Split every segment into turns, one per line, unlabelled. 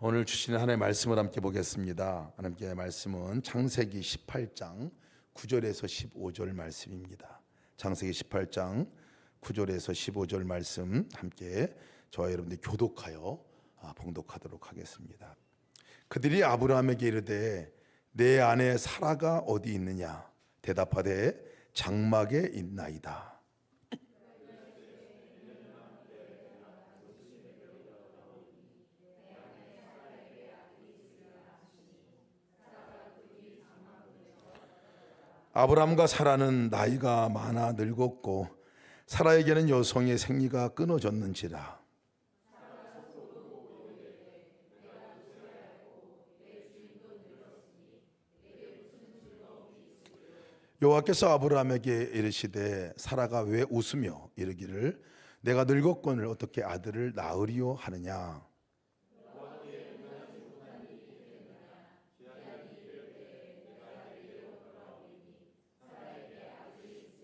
오늘 주시는 하나님의 말씀을 함께 보겠습니다. 하나님의 말씀은 창세기 18장 9절에서 15절 말씀입니다. 창세기 18장 9절에서 15절 말씀 함께 저와 여러분들 교독하여 봉독하도록 하겠습니다. 그들이 아브라함에게 이르되 내 아내 사라가 어디 있느냐? 대답하되 장막에 있나이다. 아브람과 사라는 나이가 많아 늙었고 사라에게는 여성의 생리가 끊어졌는지라. 여호와께서 아브람에게 이르시되 사라가 왜 웃으며 이르기를 내가 늙었거늘 어떻게 아들을 낳으리요 하느냐.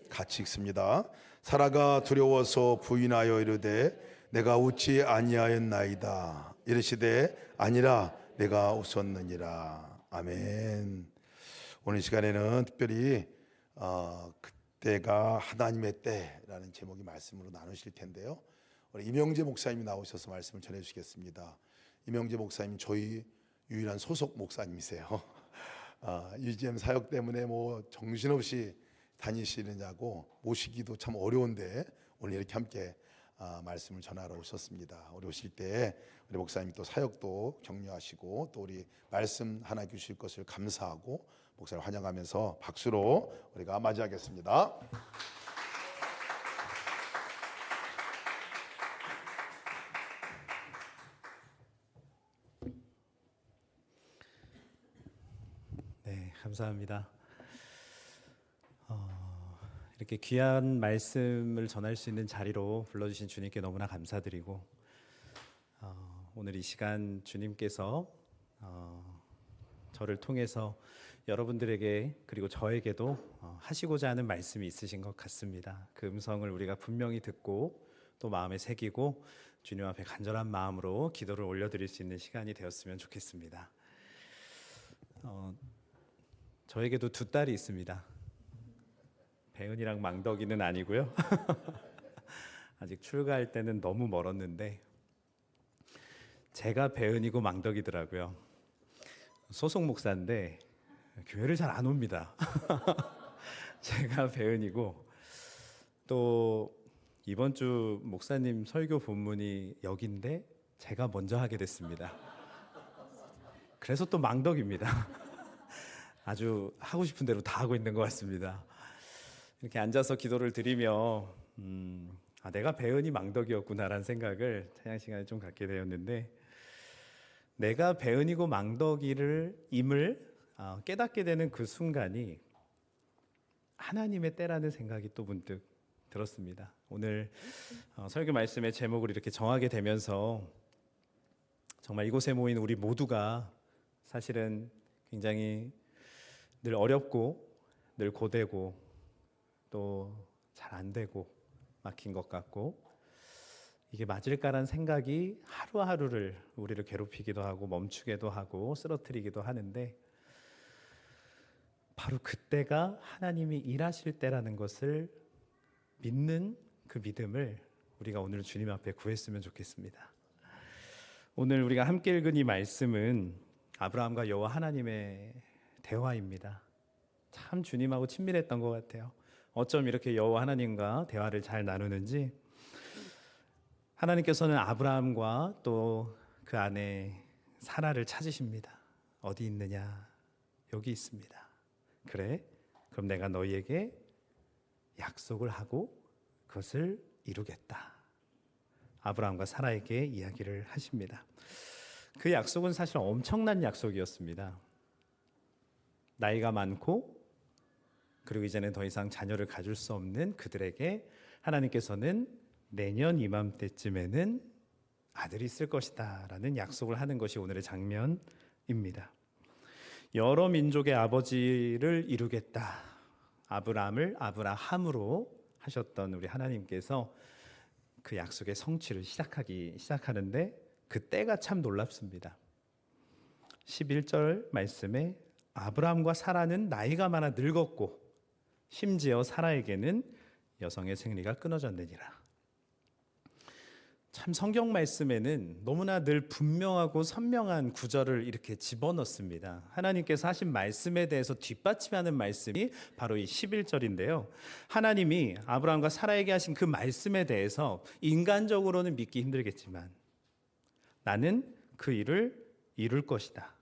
같이 읽습니다. 사라가 두려워서 부인하여 이르되 내가 웃지 아니하였나이다. 이르시되 아니라 내가 웃었느니라. 아멘. 오늘 시간에는 특별히 그때가 하나님의 때라는 제목의 말씀으로 나누실 텐데요. 우리 임영재 목사님이 나오셔서 말씀을 전해 주시겠습니다. 임영재 목사님 저희 유일한 소속 목사님이세요. UGM 사역 때문에 뭐 정신없이 다니시느냐고 모시기도 참 어려운데 오늘 이렇게 함께 말씀을 전하러 오셨습니다. 우리 오실 때 우리 목사님 또 사역도 격려하시고 또 우리 말씀 하나 주실 것을 감사하고 목사를 환영하면서 박수로 우리가 맞이하겠습니다.
네, 감사합니다. 이렇게 귀한 말씀을 전할 수 있는 자리로 불러주신 주님께 너무나 감사드리고 오늘 이 시간 주님께서 저를 통해서 여러분들에게 그리고 저에게도 하시고자 하는 말씀이 있으신 것 같습니다. 그 음성을 우리가 분명히 듣고 또 마음에 새기고 주님 앞에 간절한 마음으로 기도를 올려드릴 수 있는 시간이 되었으면 좋겠습니다. 저에게도 두 딸이 있습니다. 배은이랑 망덕이는 아니고요. 아직 출가할 때는 너무 멀었는데 제가 배은이고 망덕이더라고요. 소속 목사인데 교회를 잘 안 옵니다. 제가 배은이고 또 이번 주 목사님 설교 본문이 여기인데 제가 먼저 하게 됐습니다. 그래서 또 망덕입니다. 아주 하고 싶은 대로 다 하고 있는 것 같습니다. 이렇게 앉아서 기도를 드리며 내가 배은이 망덕이었구나라는 생각을 찬양 시간에 좀 갖게 되었는데 내가 배은이고 임을 깨닫게 되는 그 순간이 하나님의 때라는 생각이 또 문득 들었습니다. 오늘 설교 말씀의 제목을 이렇게 정하게 되면서 정말 이곳에 모인 우리 모두가 사실은 굉장히 늘 어렵고 늘 고되고 또 잘 안 되고 막힌 것 같고 이게 맞을까라는 생각이 하루하루를 우리를 괴롭히기도 하고 멈추기도 하고 쓰러뜨리기도 하는데 바로 그때가 하나님이 일하실 때라는 것을 믿는 그 믿음을 우리가 오늘 주님 앞에 구했으면 좋겠습니다. 오늘 우리가 함께 읽은 이 말씀은 아브라함과 여호와 하나님의 대화입니다. 참 주님하고 친밀했던 것 같아요. 어쩜 이렇게 여호와 하나님과 대화를 잘 나누는지 하나님께서는 아브라함과 또 그 아내 사라를 찾으십니다. 어디 있느냐? 여기 있습니다. 그래? 그럼 내가 너희에게 약속을 하고 그것을 이루겠다. 아브라함과 사라에게 이야기를 하십니다. 그 약속은 사실 엄청난 약속이었습니다. 나이가 많고 그리고 이제는 더 이상 자녀를 가질 수 없는 그들에게 하나님께서는 내년 이맘때쯤에는 아들이 있을 것이다 라는 약속을 하는 것이 오늘의 장면입니다. 여러 민족의 아버지를 이루겠다. 아브라함을 아브라함으로 하셨던 우리 하나님께서 그 약속의 성취를 시작하는데 그 때가 참 놀랍습니다. 11절 말씀에 아브라함과 사라는 나이가 많아 늙었고 심지어 사라에게는 여성의 생리가 끊어졌느니라. 참 성경 말씀에는 너무나 늘 분명하고 선명한 구절을 이렇게 집어넣습니다. 하나님께서 하신 말씀에 대해서 뒷받침하는 말씀이 바로 이 11절인데요. 하나님이 아브라함과 사라에게 하신 그 말씀에 대해서 인간적으로는 믿기 힘들겠지만 나는 그 일을 이룰 것이다.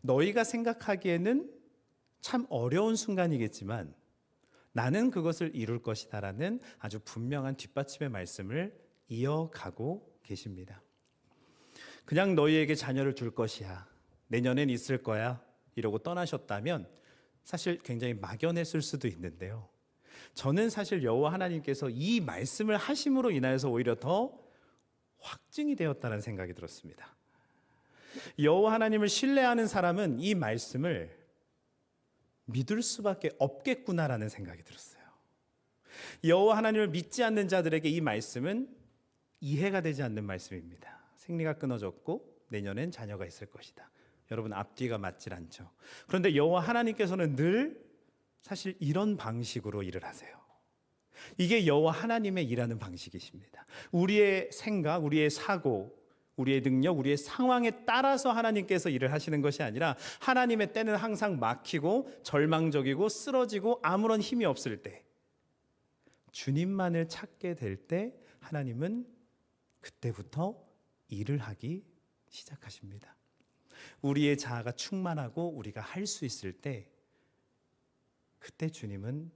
너희가 생각하기에는 참 어려운 순간이겠지만 나는 그것을 이룰 것이다라는 아주 분명한 뒷받침의 말씀을 이어가고 계십니다. 그냥 너희에게 자녀를 줄 것이야. 내년엔 있을 거야. 이러고 떠나셨다면 사실 굉장히 막연했을 수도 있는데요. 저는 사실 여호와 하나님께서 이 말씀을 하심으로 인하여서 오히려 더 확증이 되었다는 생각이 들었습니다. 여호와 하나님을 신뢰하는 사람은 이 말씀을 믿을 수밖에 없겠구나라는 생각이 들었어요. 여호와 하나님을 믿지 않는 자들에게 이 말씀은 이해가 되지 않는 말씀입니다. 생리가 끊어졌고 내년엔 자녀가 있을 것이다. 여러분 앞뒤가 맞질 않죠. 그런데 여호와 하나님께서는 늘 사실 이런 방식으로 일을 하세요. 이게 여호와 하나님의 일하는 방식이십니다. 우리의 생각, 우리의 사고, 우리의 능력, 우리의 상황에 따라서 하나님께서 일을 하시는 것이 아니라 하나님의 때는 항상 막히고 절망적이고 쓰러지고 아무런 힘이 없을 때, 주님만을 찾게 될 때 하나님은 그때부터 일을 하기 시작하십니다. 우리의 자아가 충만하고 우리가 할 수 있을 때 그때 주님은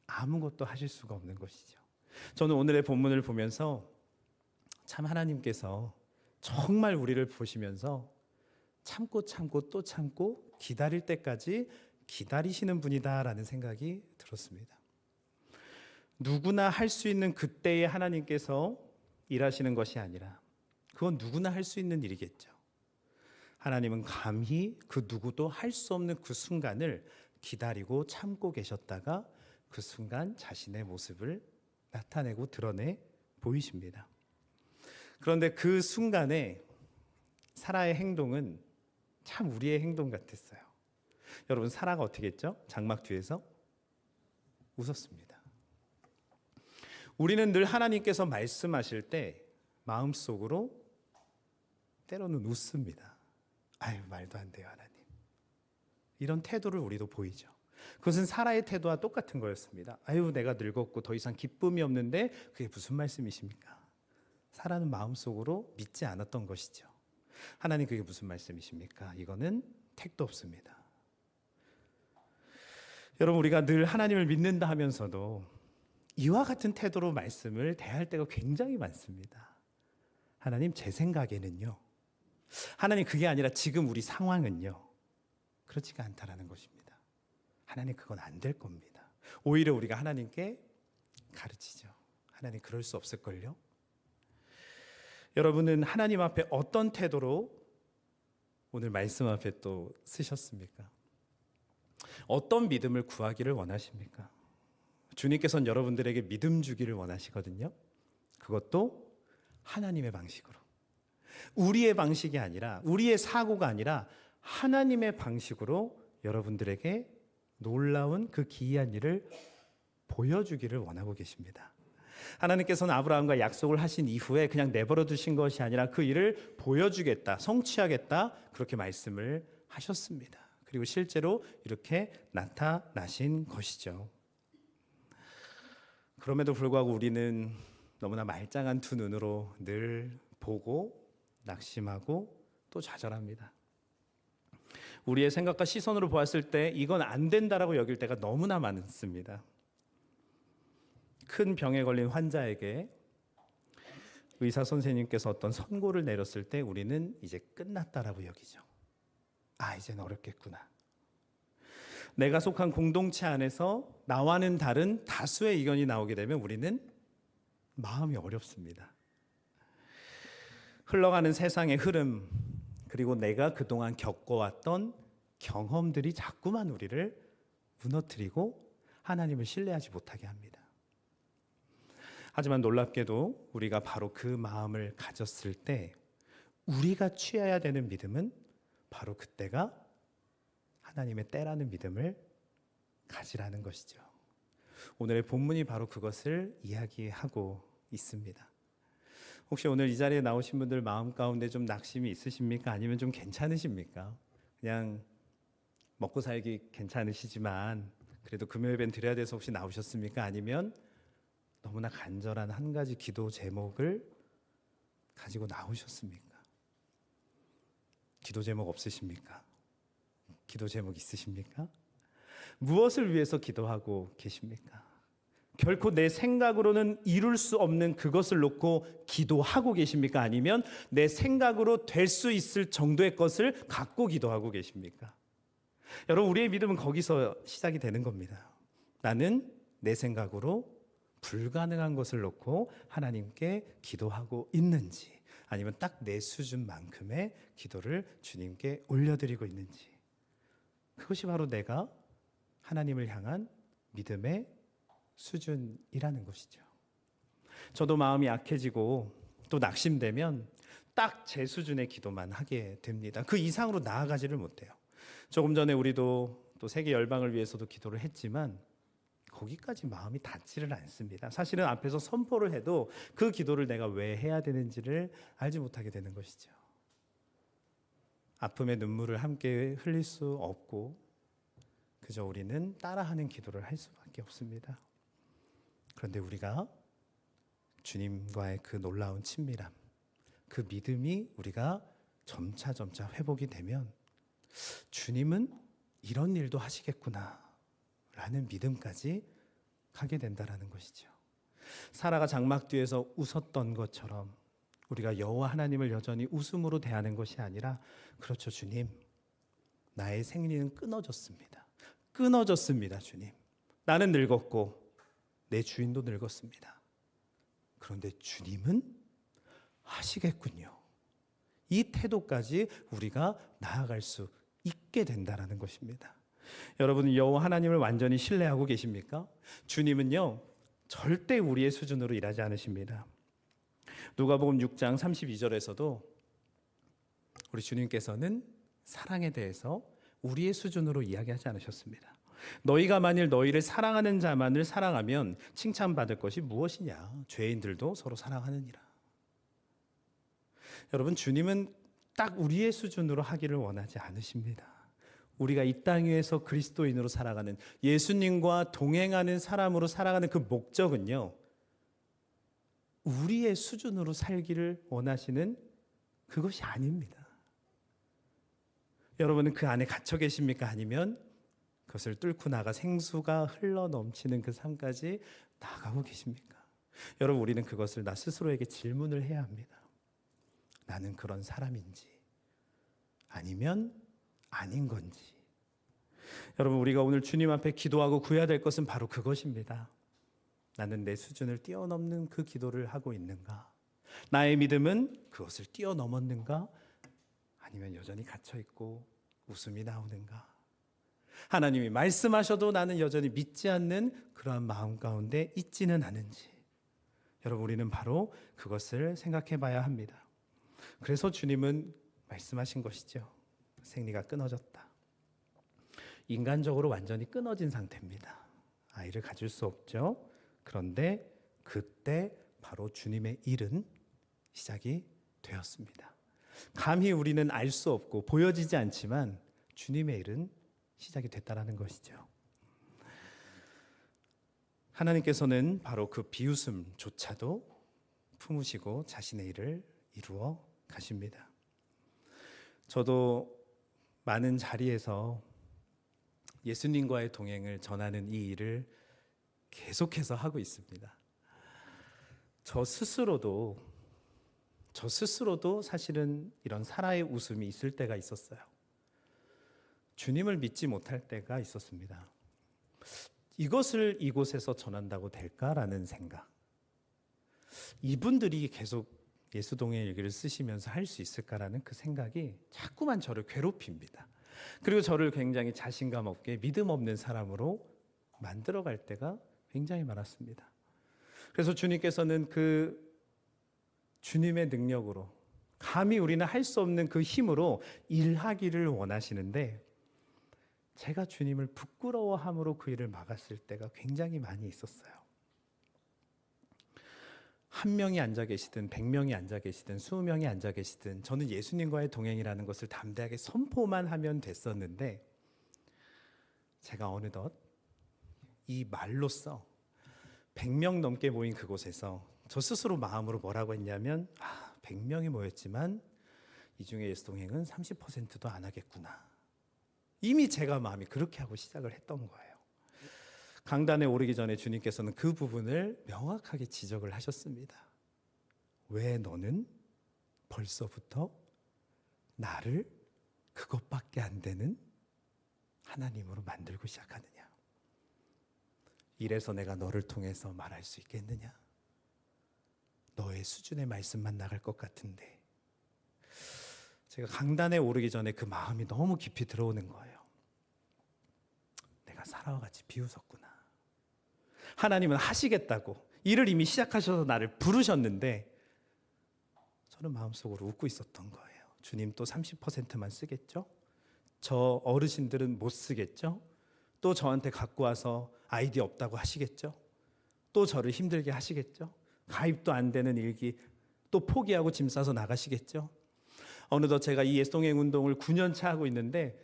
아무것도 하실 수가 없는 것이죠. 저는 오늘의 본문을 보면서 참 하나님께서 정말 우리를 보시면서 참고 또 참고 기다릴 때까지 기다리시는 분이다라는 생각이 들었습니다. 누구나 할 수 있는 그때에 하나님께서 일하시는 것이 아니라 그건 누구나 할 수 있는 일이겠죠. 하나님은 감히 그 누구도 할 수 없는 그 순간을 기다리고 참고 계셨다가 그 순간 자신의 모습을 나타내고 드러내 보이십니다. 그런데 그 순간에 사라의 행동은 참 우리의 행동 같았어요. 여러분 사라가 어떻게 했죠? 장막 뒤에서 웃었습니다. 우리는 늘 하나님께서 말씀하실 때 마음속으로 때로는 웃습니다. 아유 말도 안 돼요 하나님. 이런 태도를 우리도 보이죠. 그것은 사라의 태도와 똑같은 거였습니다. 아유 내가 늙었고 더 이상 기쁨이 없는데 그게 무슨 말씀이십니까? 사라는 마음속으로 믿지 않았던 것이죠. 하나님 그게 무슨 말씀이십니까? 이거는 택도 없습니다. 여러분 우리가 늘 하나님을 믿는다 하면서도 이와 같은 태도로 말씀을 대할 때가 굉장히 많습니다. 하나님 제 생각에는요. 하나님 그게 아니라 지금 우리 상황은요. 그렇지가 않다라는 것입니다. 하나님 그건 안 될 겁니다. 오히려 우리가 하나님께 가르치죠. 하나님 그럴 수 없을걸요? 여러분은 하나님 앞에 어떤 태도로 오늘 말씀 앞에 또 쓰셨습니까? 어떤 믿음을 구하기를 원하십니까? 주님께서는 여러분들에게 믿음 주기를 원하시거든요. 그것도 하나님의 방식으로. 우리의 방식이 아니라 우리의 사고가 아니라 하나님의 방식으로 여러분들에게 놀라운 그 기이한 일을 보여주기를 원하고 계십니다. 하나님께서는 아브라함과 약속을 하신 이후에 그냥 내버려 두신 것이 아니라 그 일을 보여주겠다, 성취하겠다 그렇게 말씀을 하셨습니다. 그리고 실제로 이렇게 나타나신 것이죠. 그럼에도 불구하고 우리는 너무나 말짱한 두 눈으로 늘 보고 낙심하고 또 좌절합니다. 우리의 생각과 시선으로 보았을 때 이건 안 된다라고 여길 때가 너무나 많습니다. 큰 병에 걸린 환자에게 의사 선생님께서 어떤 선고를 내렸을 때 우리는 이제 끝났다라고 여기죠. 아, 이제는 어렵겠구나. 내가 속한 공동체 안에서 나와는 다른 다수의 의견이 나오게 되면 우리는 마음이 어렵습니다. 흘러가는 세상의 흐름, 그리고 내가 그동안 겪어왔던 경험들이 자꾸만 우리를 무너뜨리고 하나님을 신뢰하지 못하게 합니다. 하지만 놀랍게도 우리가 바로 그 마음을 가졌을 때 우리가 취해야 되는 믿음은 바로 그때가 하나님의 때라는 믿음을 가지라는 것이죠. 오늘의 본문이 바로 그것을 이야기하고 있습니다. 혹시 오늘 이 자리에 나오신 분들 마음 가운데 좀 낙심이 있으십니까? 아니면 좀 괜찮으십니까? 그냥 먹고 살기 괜찮으시지만 그래도 금요 예배는 드려야 돼서 혹시 나오셨습니까? 아니면 너무나 간절한 한 가지 기도 제목을 가지고 나오셨습니까? 기도 제목 없으십니까? 기도 제목 있으십니까? 무엇을 위해서 기도하고 계십니까? 결코 내 생각으로는 이룰 수 없는 그것을 놓고 기도하고 계십니까? 아니면 내 생각으로 될 수 있을 정도의 것을 갖고 기도하고 계십니까? 여러분, 우리의 믿음은 거기서 시작이 되는 겁니다. 나는 내 생각으로 불가능한 것을 놓고 하나님께 기도하고 있는지, 아니면 딱 내 수준만큼의 기도를 주님께 올려드리고 있는지, 그것이 바로 내가 하나님을 향한 믿음의 수준이라는 것이죠. 저도 마음이 약해지고 또 낙심되면 딱 제 수준의 기도만 하게 됩니다. 그 이상으로 나아가지를 못해요. 조금 전에 우리도 또 세계 열방을 위해서도 기도를 했지만 거기까지 마음이 닿지를 않습니다. 사실은 앞에서 선포를 해도 그 기도를 내가 왜 해야 되는지를 알지 못하게 되는 것이죠. 아픔의 눈물을 함께 흘릴 수 없고 그저 우리는 따라하는 기도를 할 수밖에 없습니다. 그런데 우리가 주님과의 그 놀라운 친밀함, 그 믿음이 우리가 점차 회복이 되면 주님은 이런 일도 하시겠구나 라는 믿음까지 가게 된다라는 것이죠. 사라가 장막 뒤에서 웃었던 것처럼 우리가 여호와 하나님을 여전히 웃음으로 대하는 것이 아니라, 그렇죠 주님, 나의 생리는 끊어졌습니다 주님. 나는 늙었고 내 주인도 늙었습니다. 그런데 주님은 하시겠군요. 이 태도까지 우리가 나아갈 수 있게 된다라는 것입니다. 여러분, 여호와 하나님을 완전히 신뢰하고 계십니까? 주님은요 절대 우리의 수준으로 일하지 않으십니다. 누가복음 6장 32절에서도 우리 주님께서는 사랑에 대해서 우리의 수준으로 이야기하지 않으셨습니다. 너희가 만일 너희를 사랑하는 자만을 사랑하면 칭찬받을 것이 무엇이냐? 죄인들도 서로 사랑하느니라. 여러분, 주님은 딱 우리의 수준으로 하기를 원하지 않으십니다. 우리가 이 땅 위에서 그리스도인으로 살아가는, 예수님과 동행하는 사람으로 살아가는 그 목적은요, 우리의 수준으로 살기를 원하시는 그것이 아닙니다. 여러분은 그 안에 갇혀 계십니까? 아니면 그것을 뚫고 나가 생수가 흘러 넘치는 그 삶까지 나가고 계십니까? 여러분, 우리는 그것을 나 스스로에게 질문을 해야 합니다. 나는 그런 사람인지 아니면 아닌 건지. 여러분, 우리가 오늘 주님 앞에 기도하고 구해야 될 것은 바로 그것입니다. 나는 내 수준을 뛰어넘는 그 기도를 하고 있는가? 나의 믿음은 그것을 뛰어넘었는가? 아니면 여전히 갇혀있고 웃음이 나오는가? 하나님이 말씀하셔도 나는 여전히 믿지 않는 그러한 마음 가운데 있지는 않은지. 여러분, 우리는 바로 그것을 생각해 봐야 합니다. 그래서 주님은 말씀하신 것이죠. 생리가 끊어졌다. 인간적으로 완전히 끊어진 상태입니다. 아이를 가질 수 없죠. 그런데 그때 바로 주님의 일은 시작이 되었습니다. 감히 우리는 알 수 없고 보여지지 않지만 주님의 일은 시작이 됐다라는 것이죠. 하나님께서는 바로 그 비웃음조차도 품으시고 자신의 일을 이루어 가십니다. 저도 많은 자리에서 예수님과의 동행을 전하는 이 일을 계속해서 하고 있습니다. 저 스스로도 사실은 이런 사라의 웃음이 있을 때가 있었어요. 주님을 믿지 못할 때가 있었습니다. 이것을 이곳에서 전한다고 될까라는 생각. 이분들이 계속 예수동의 일기를 쓰시면서 할 수 있을까라는 그 생각이 자꾸만 저를 괴롭힙니다. 그리고 저를 굉장히 자신감 없게 믿음 없는 사람으로 만들어갈 때가 굉장히 많았습니다. 그래서 주님께서는 그 주님의 능력으로, 감히 우리는 할 수 없는 그 힘으로 일하기를 원하시는데 제가 주님을 부끄러워함으로 그 일을 막았을 때가 굉장히 많이 있었어요. 한 명이 앉아 계시든 100명이 앉아 계시든 20명이 앉아 계시든 저는 예수님과의 동행이라는 것을 담대하게 선포만 하면 됐었는데 제가 어느덧 이 말로써 100명 넘게 모인 그곳에서 저 스스로 마음으로 뭐라고 했냐면 100명이 모였지만 이 중에 예수 동행은 30%도 안 하겠구나. 이미 제가 마음이 그렇게 하고 시작을 했던 거예요. 강단에 오르기 전에 주님께서는 그 부분을 명확하게 지적을 하셨습니다. 왜 너는 벌써부터 나를 그것밖에 안 되는 하나님으로 만들고 시작하느냐? 이래서 내가 너를 통해서 말할 수 있겠느냐? 너의 수준의 말씀만 나갈 것 같은데. 제가 강단에 오르기 전에 그 마음이 너무 깊이 들어오는 거예요. 내가 사라와 같이 비웃었구나. 하나님은 하시겠다고 일을 이미 시작하셔서 나를 부르셨는데 저는 마음속으로 웃고 있었던 거예요. 주님 또 30%만 쓰겠죠? 저 어르신들은 못 쓰겠죠? 또 저한테 갖고 와서 아이디어 없다고 하시겠죠? 또 저를 힘들게 하시겠죠? 가입도 안 되는 일기 또 포기하고 짐 싸서 나가시겠죠? 어느덧 제가 이 예수동행 운동을 9년 차 하고 있는데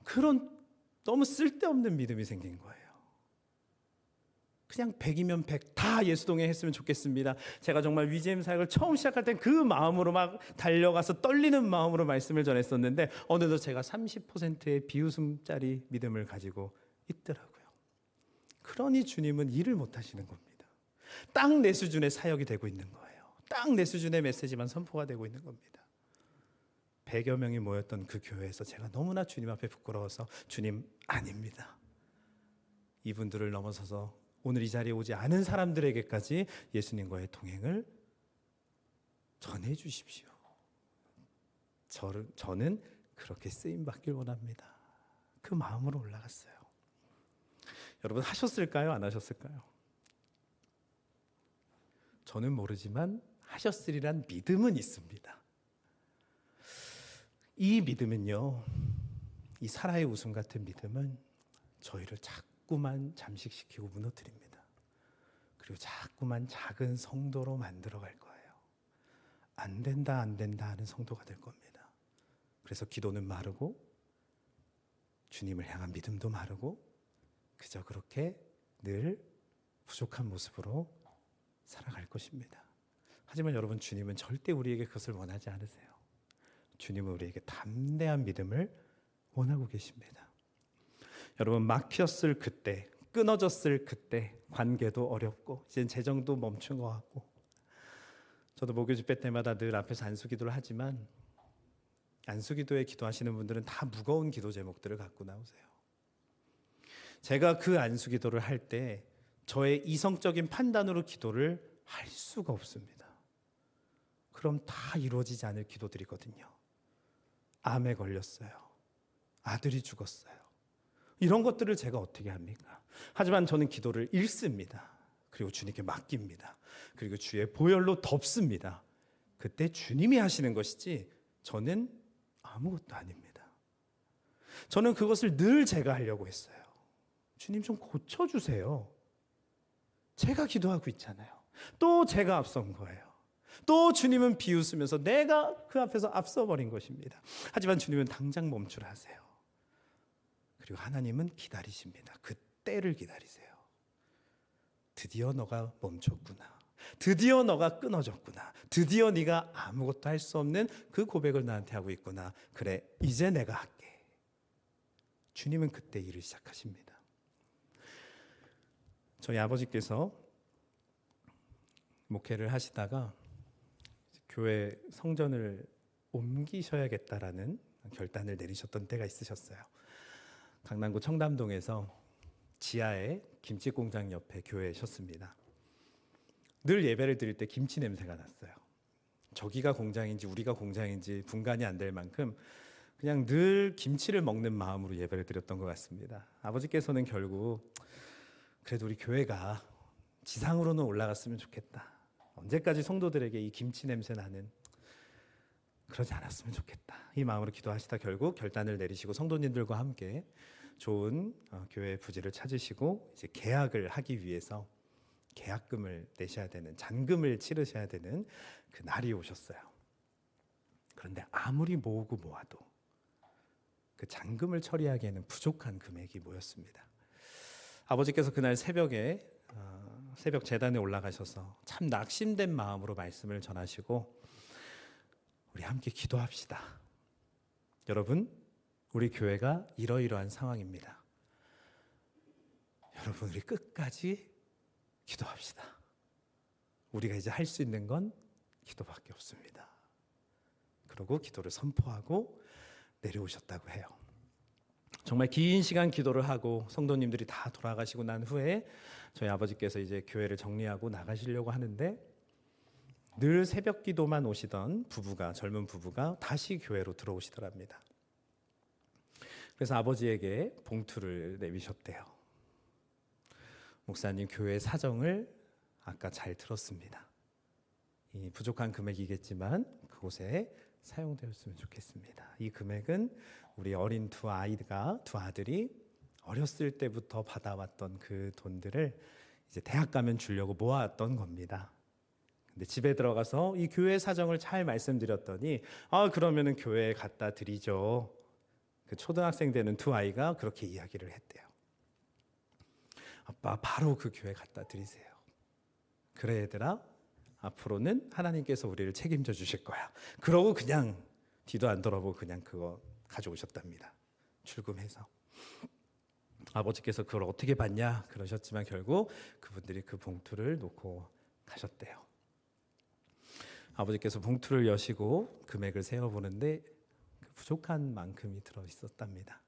그런 너무 쓸데없는 믿음이 생긴 거예요. 그냥 100이면 100 다 예수동행 했으면 좋겠습니다. 제가 정말 위재임 사역을 처음 시작할 땐 그 마음으로 막 달려가서 떨리는 마음으로 말씀을 전했었는데 어느덧 제가 30%의 비웃음짜리 믿음을 가지고 있더라고요. 그러니 주님은 일을 못 하시는 겁니다. 딱 내 수준의 사역이 되고 있는 거예요. 딱 내 수준의 메시지만 선포가 되고 있는 겁니다. 100여 명이 모였던 그 교회에서 제가 너무나 주님 앞에 부끄러워서 주님 아닙니다. 이분들을 넘어서서 오늘 이 자리에 오지 않은 사람들에게까지 예수님과의 동행을 전해 주십시오. 저는 그렇게 쓰임 받길 원합니다. 그 마음으로 올라갔어요. 여러분 하셨을까요? 안 하셨을까요? 저는 모르지만 하셨으리란 믿음은 있습니다. 이 믿음은요, 이 사라의 웃음 같은 믿음은 저희를 자꾸만 잠식시키고 무너뜨립니다. 그리고 자꾸만 작은 성도로 만들어 갈 거예요. 안 된다 안 된다 하는 성도가 될 겁니다. 그래서 기도는 마르고 주님을 향한 믿음도 마르고 그저 그렇게 늘 부족한 모습으로 살아갈 것입니다. 하지만 여러분 주님은 절대 우리에게 그것을 원하지 않으세요. 주님은 우리에게 담대한 믿음을 원하고 계십니다. 여러분 막혔을 그때, 끊어졌을 그때 관계도 어렵고 이제 재정도 멈춘 것 같고 저도 목요 집회 때마다 늘 앞에서 안수기도를 하지만 안수기도에 기도하시는 분들은 다 무거운 기도 제목들을 갖고 나오세요. 제가 그 안수기도를 할 때 저의 이성적인 판단으로 기도를 할 수가 없습니다. 그럼 다 이루어지지 않을 기도들이거든요. 암에 걸렸어요. 아들이 죽었어요. 이런 것들을 제가 어떻게 합니까? 하지만 저는 기도를 읽습니다. 그리고 주님께 맡깁니다. 그리고 주의 보혈로 덮습니다. 그때 주님이 하시는 것이지 저는 아무것도 아닙니다. 저는 그것을 늘 제가 하려고 했어요. 주님 좀 고쳐주세요. 제가 기도하고 있잖아요. 또 제가 앞선 거예요. 또 주님은 비웃으면서 내가 그 앞에서 앞서버린 것입니다. 하지만 주님은 당장 멈추라 하세요. 그리고 하나님은 기다리십니다. 그 때를 기다리세요. 드디어 너가 멈췄구나. 드디어 너가 끊어졌구나. 드디어 네가 아무것도 할 수 없는 그 고백을 나한테 하고 있구나. 그래, 이제 내가 할게. 주님은 그때 일을 시작하십니다. 저희 아버지께서 목회를 하시다가 교회 성전을 옮기셔야겠다라는 결단을 내리셨던 때가 있으셨어요. 강남구 청담동에서 지하에 김치 공장 옆에 교회셨습니다. 늘 예배를 드릴 때 김치 냄새가 났어요. 저기가 공장인지 우리가 공장인지 분간이 안 될 만큼 그냥 늘 김치를 먹는 마음으로 예배를 드렸던 것 같습니다. 아버지께서는 결국 그래도 우리 교회가 지상으로는 올라갔으면 좋겠다. 언제까지 성도들에게 이 김치 냄새 나는 그러지 않았으면 좋겠다. 이 마음으로 기도하시다 결국 결단을 내리시고 성도님들과 함께 좋은 교회 부지를 찾으시고 이제 계약을 하기 위해서 계약금을 내셔야 되는, 잔금을 치르셔야 되는 그 날이 오셨어요. 그런데 아무리 모으고 모아도 그 잔금을 처리하기에는 부족한 금액이 모였습니다. 아버지께서 그날 새벽에 새벽 제단에 올라가셔서 참 낙심된 마음으로 말씀을 전하시고 우리 함께 기도합시다. 여러분, 우리 교회가 이러이러한 상황입니다. 여러분, 우리 끝까지 기도합시다. 우리가 이제 할 수 있는 건 기도밖에 없습니다. 그러고 기도를 선포하고 내려오셨다고 해요. 정말 긴 시간 기도를 하고 성도님들이 다 돌아가시고 난 후에 저희 아버지께서 이제 교회를 정리하고 나가시려고 하는데 늘 새벽 기도만 오시던 부부가, 젊은 부부가 다시 교회로 들어오시더랍니다. 그래서 아버지에게 봉투를 내미셨대요. 목사님, 교회 사정을 아까 잘 들었습니다. 이 부족한 금액이겠지만 그곳에 사용되었으면 좋겠습니다. 이 금액은 우리 어린 두 아들이 어렸을 때부터 받아왔던 그 돈들을 이제 대학 가면 주려고 모아왔던 겁니다. 근데 집에 들어가서 이 교회 사정을 잘 말씀드렸더니 그러면은 교회에 갖다 드리죠. 그 초등학생 되는 두 아이가 그렇게 이야기를 했대요. 아빠, 바로 그 교회 갖다 드리세요. 그래 얘들아, 앞으로는 하나님께서 우리를 책임져 주실 거야. 그러고 그냥 뒤도 안 돌아보고 그냥 그거 가져오셨답니다. 출금해서. 아버지께서 그걸 어떻게 받냐 그러셨지만 결국 그분들이 그 봉투를 놓고 가셨대요. 아버지께서 봉투를 여시고 금액을 세어보는데 그 부족한 만큼이 들어있었답니다.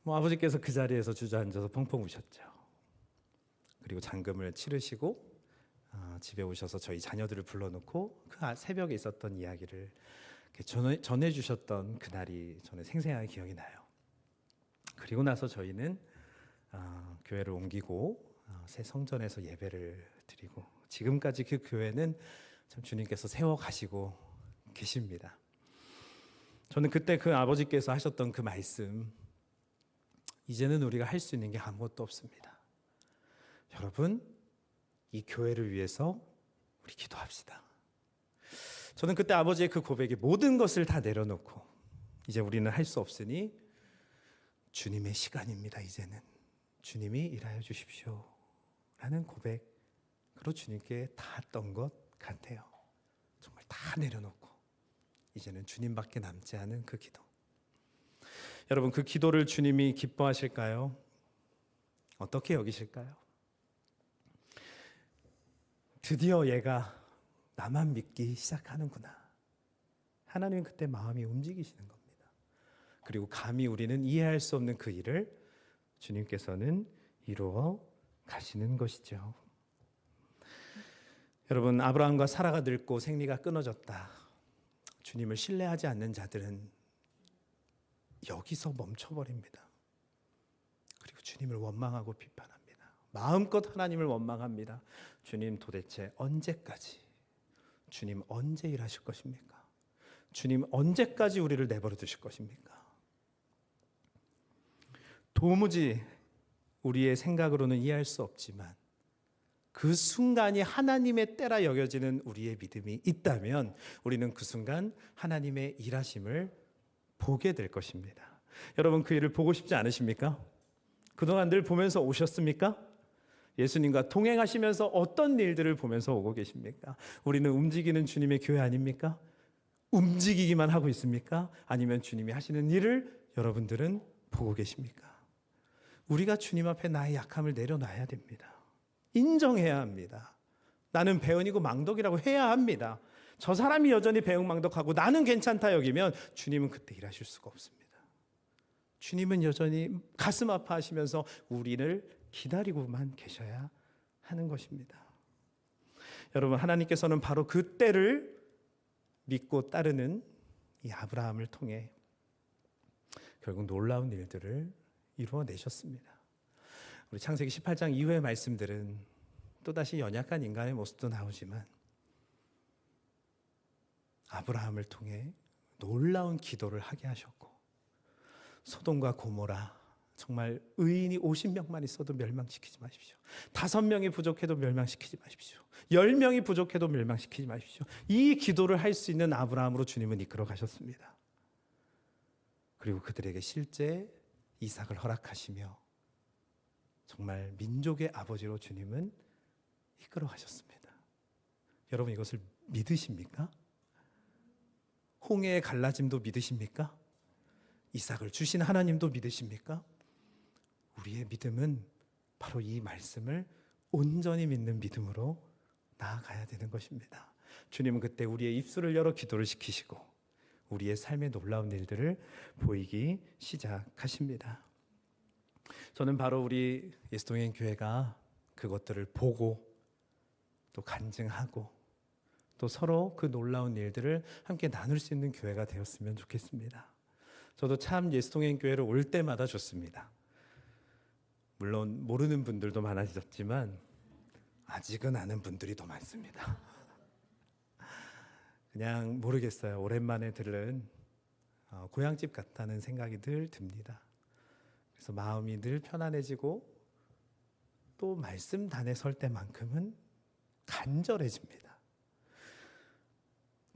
아버지께서 그 자리에서 주저앉아서 펑펑 우셨죠. 그리고 잔금을 치르시고 집에 오셔서 저희 자녀들을 불러놓고 그 새벽에 있었던 이야기를 전해주셨던 그날이 저는 생생하게 기억이 나요. 그리고 나서 저희는 교회를 옮기고 새 성전에서 예배를 드리고 지금까지 그 교회는 참 주님께서 세워가시고 계십니다. 저는 그때 그 아버지께서 하셨던 그 말씀, 이제는 우리가 할 수 있는 게 아무것도 없습니다. 여러분, 이 교회를 위해서 우리 기도합시다. 저는 그때 아버지의 그 고백에 모든 것을 다 내려놓고 이제 우리는 할 수 없으니 주님의 시간입니다. 이제는 주님이 일하여 주십시오 라는 고백으로 주님께 닿았던 것 같아요. 정말 다 내려놓고 이제는 주님밖에 남지 않은 그 기도. 여러분, 그 기도를 주님이 기뻐하실까요? 어떻게 여기실까요? 드디어 얘가 나만 믿기 시작하는구나. 하나님은 그때 마음이 움직이시는 겁니다. 그리고 감히 우리는 이해할 수 없는 그 일을 주님께서는 이루어 가시는 것이죠. 여러분, 아브라함과 사라가 늙고 생리가 끊어졌다. 주님을 신뢰하지 않는 자들은 여기서 멈춰버립니다. 그리고 주님을 원망하고 비판합니다. 마음껏 하나님을 원망합니다. 주님, 도대체 언제까지? 주님, 언제 일하실 것입니까? 주님, 언제까지 우리를 내버려 두실 것입니까? 도무지 우리의 생각으로는 이해할 수 없지만 그 순간이 하나님의 때라 여겨지는 우리의 믿음이 있다면 우리는 그 순간 하나님의 일하심을 보게 될 것입니다. 여러분, 그 일을 보고 싶지 않으십니까? 그동안 늘 보면서 오셨습니까? 예수님과 동행하시면서 어떤 일들을 보면서 오고 계십니까? 우리는 움직이는 주님의 교회 아닙니까? 움직이기만 하고 있습니까? 아니면 주님이 하시는 일을 여러분들은 보고 계십니까? 우리가 주님 앞에 나의 약함을 내려놔야 됩니다. 인정해야 합니다. 나는 배은이고 망덕이라고 해야 합니다. 저 사람이 여전히 배은망덕하고 나는 괜찮다 여기면 주님은 그때 일하실 수가 없습니다. 주님은 여전히 가슴 아파하시면서 우리를 기다리고만 계셔야 하는 것입니다. 여러분, 하나님께서는 바로 그 때를 믿고 따르는 이 아브라함을 통해 결국 놀라운 일들을 이루어내셨습니다. 우리 창세기 18장 이후의 말씀들은 또다시 연약한 인간의 모습도 나오지만 아브라함을 통해 놀라운 기도를 하게 하셨고, 소돔과 고모라 정말 의인이 50명만 있어도 멸망시키지 마십시오. 5명이 부족해도 멸망시키지 마십시오. 10명이 부족해도 멸망시키지 마십시오. 이 기도를 할 수 있는 아브라함으로 주님은 이끌어 가셨습니다. 그리고 그들에게 실제 이삭을 허락하시며 정말 민족의 아버지로 주님은 이끌어 가셨습니다. 여러분, 이것을 믿으십니까? 홍해의 갈라짐도 믿으십니까? 이삭을 주신 하나님도 믿으십니까? 우리의 믿음은 바로 이 말씀을 온전히 믿는 믿음으로 나아가야 되는 것입니다. 주님은 그때 우리의 입술을 열어 기도를 시키시고 우리의 삶의 놀라운 일들을 보이기 시작하십니다. 저는 바로 우리 예수동행 교회가 그것들을 보고 또 간증하고 또 서로 그 놀라운 일들을 함께 나눌 수 있는 교회가 되었으면 좋겠습니다. 저도 참 예수동행 교회를 올 때마다 좋습니다. 물론 모르는 분들도 많아졌지만 아직은 아는 분들이 더 많습니다. 그냥 모르겠어요. 오랜만에 들은 고향집 같다는 생각이 늘 듭니다. 그래서 마음이 늘 편안해지고 또 말씀단에 설 때만큼은 간절해집니다.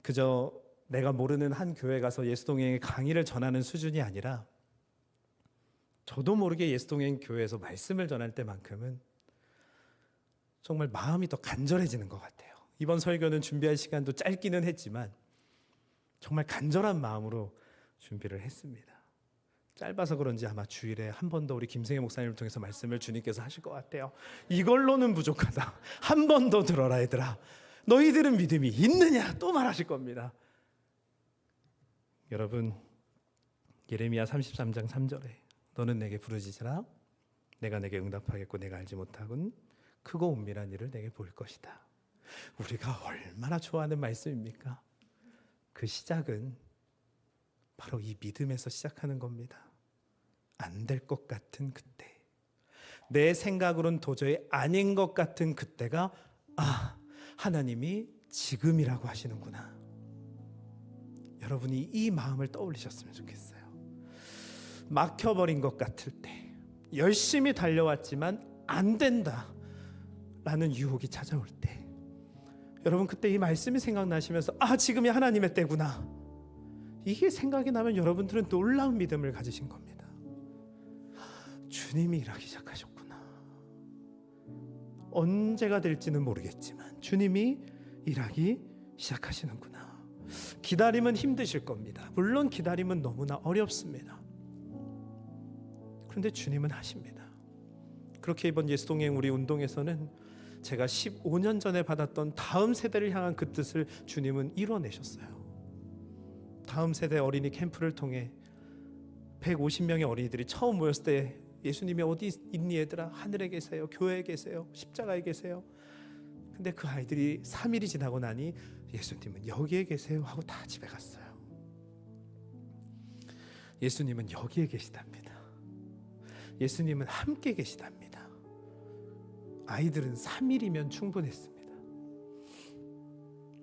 그저 내가 모르는 한 교회 가서 예수동행의 강의를 전하는 수준이 아니라 저도 모르게 예수동행 교회에서 말씀을 전할 때만큼은 정말 마음이 더 간절해지는 것 같아요. 이번 설교는 준비할 시간도 짧기는 했지만 정말 간절한 마음으로 준비를 했습니다. 짧아서 그런지 아마 주일에 한 번 더 우리 김승혜 목사님을 통해서 말씀을 주님께서 하실 것 같아요. 이걸로는 부족하다. 한 번 더 들어라 얘들아. 너희들은 믿음이 있느냐? 또 말하실 겁니다. 여러분, 예레미야 33장 3절에 너는 내게 부르짖으라. 내가 내게 응답하겠고 내가 알지 못하군 크고 은밀한 일을 내게 보일 것이다. 우리가 얼마나 좋아하는 말씀입니까? 그 시작은 바로 이 믿음에서 시작하는 겁니다. 안 될 것 같은 그때, 내 생각으로는 도저히 아닌 것 같은 그때가 하나님이 지금이라고 하시는구나. 여러분이 이 마음을 떠올리셨으면 좋겠어요. 막혀버린 것 같을 때, 열심히 달려왔지만 안 된다 라는 유혹이 찾아올 때, 여러분 그때 이 말씀이 생각나시면서 지금이 하나님의 때구나, 이게 생각이 나면 여러분들은 놀라운 믿음을 가지신 겁니다. 주님이 일하기 시작하셨구나. 언제가 될지는 모르겠지만 주님이 일하기 시작하시는구나. 기다림은 힘드실 겁니다. 물론 기다림은 너무나 어렵습니다. 그런데 주님은 하십니다. 그렇게 이번 예수동행 우리 운동에서는 제가 15년 전에 받았던 다음 세대를 향한 그 뜻을 주님은 이뤄내셨어요. 다음 세대 어린이 캠프를 통해 150명의 어린이들이 처음 모였을 때 예수님이 어디 있니 얘들아? 하늘에 계세요, 교회에 계세요, 십자가에 계세요. 근데 그 아이들이 3일이 지나고 나니 예수님은 여기에 계세요 하고 다 집에 갔어요. 예수님은 여기에 계시답니다. 예수님은 함께 계시답니다. 아이들은 3일이면 충분했습니다.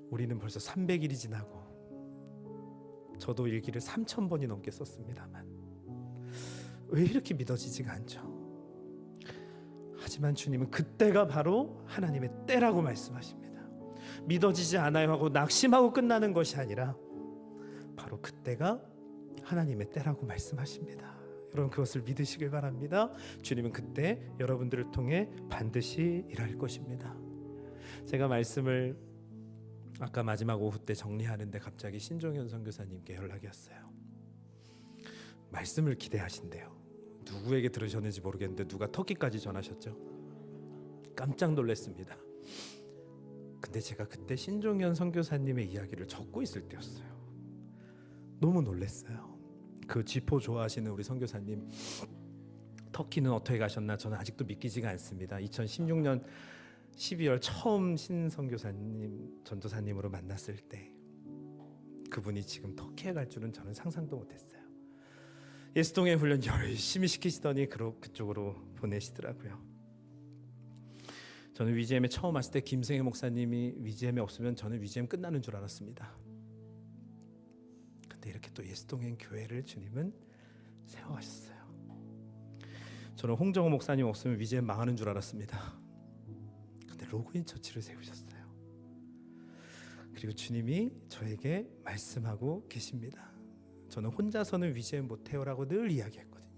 우리는 벌써 300일이 지나고 저도 일기를 3,000번이 넘게 썼습니다만 왜 이렇게 믿어지지가 않죠? 하지만 주님은 그때가 바로 하나님의 때라고 말씀하십니다. 믿어지지 않아요 하고 낙심하고 끝나는 것이 아니라 바로 그때가 하나님의 때라고 말씀하십니다. 여러분 그것을 믿으시길 바랍니다. 주님은 그때 여러분들을 통해 반드시 일할 것입니다. 제가 말씀을 아까 마지막 오후 때 정리하는데 갑자기 신종현 선교사님께 연락이 왔어요. 말씀을 기대하신대요. 누구에게 들으셨는지 모르겠는데 누가 터키까지 전하셨죠. 깜짝 놀랐습니다. 근데 제가 그때 신종현 선교사님의 이야기를 적고 있을 때였어요. 너무 놀랐어요. 그 쥐포 좋아하시는 우리 선교사님, 터키는 어떻게 가셨나 저는 아직도 믿기지가 않습니다. 2016년 12월 처음 신선교사님, 전도사님으로 만났을 때 그분이 지금 터키에 갈 줄은 저는 상상도 못했어요. 예수동의 훈련 열심히 시키시더니 그쪽으로 보내시더라고요. 저는 위지엠에 처음 왔을 때 김승혜 목사님이 위지엠에 없으면 저는 위지엠 끝나는 줄 알았습니다. 가운데 이렇게 또 예수동행 교회를 주님은 세워가셨어요. 저는 홍정호 목사님 없으면 위즈엠 망하는 줄 알았습니다. 근데 로그인 처치를 세우셨어요. 그리고 주님이 저에게 말씀하고 계십니다. 저는 혼자서는 위즈엠 못해요라고 늘 이야기했거든요.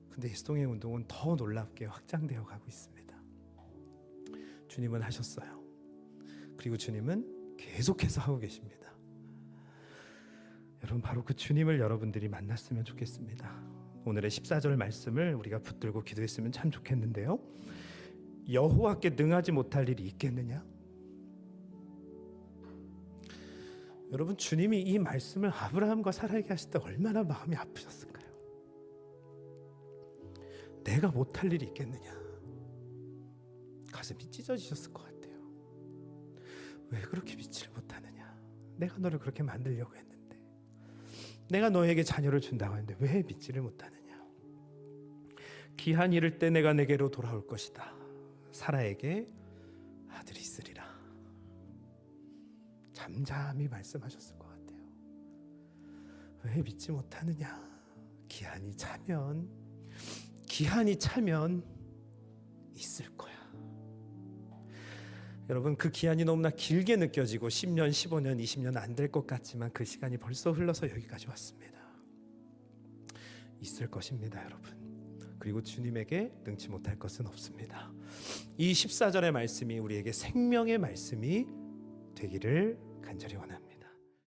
근데 예수동행 운동은 더 놀랍게 확장되어 가고 있습니다. 주님은 하셨어요. 그리고 주님은 계속해서 하고 계십니다. 여러분, 바로 그 주님을 여러분들이 만났으면 좋겠습니다. 오늘의 14절 말씀을 우리가 붙들고 기도했으면 참 좋겠는데요. 여호와께 능하지 못할 일이 있겠느냐? 여러분, 주님이 이 말씀을 아브라함과 사라에게 하실 때 얼마나 마음이 아프셨을까요? 내가 못할 일이 있겠느냐? 가슴이 찢어지셨을 것 같아요. 왜 그렇게 믿지를 못하느냐? 내가 너를 그렇게 만들려고 했는데, 내가 너에게 자녀를 준다고 했는데 왜 믿지를 못하느냐? 기한 이를 때 내가 내게로 돌아올 것이다. 사라에게 아들이 있으리라. 잠잠히 말씀하셨을 것 같아요. 왜 믿지 못하느냐? 기한이 차면 있을 거야. 여러분, 그 기한이 너무나 길게 느껴지고 10년, 15년, 20년 안 될 것 같지만 그 시간이 벌써 흘러서 여기까지 왔습니다. 있을 것입니다, 여러분. 그리고 주님에게 능치 못할 것은 없습니다. 이 14절의 말씀이 우리에게 생명의 말씀이 되기를 간절히 원합니다.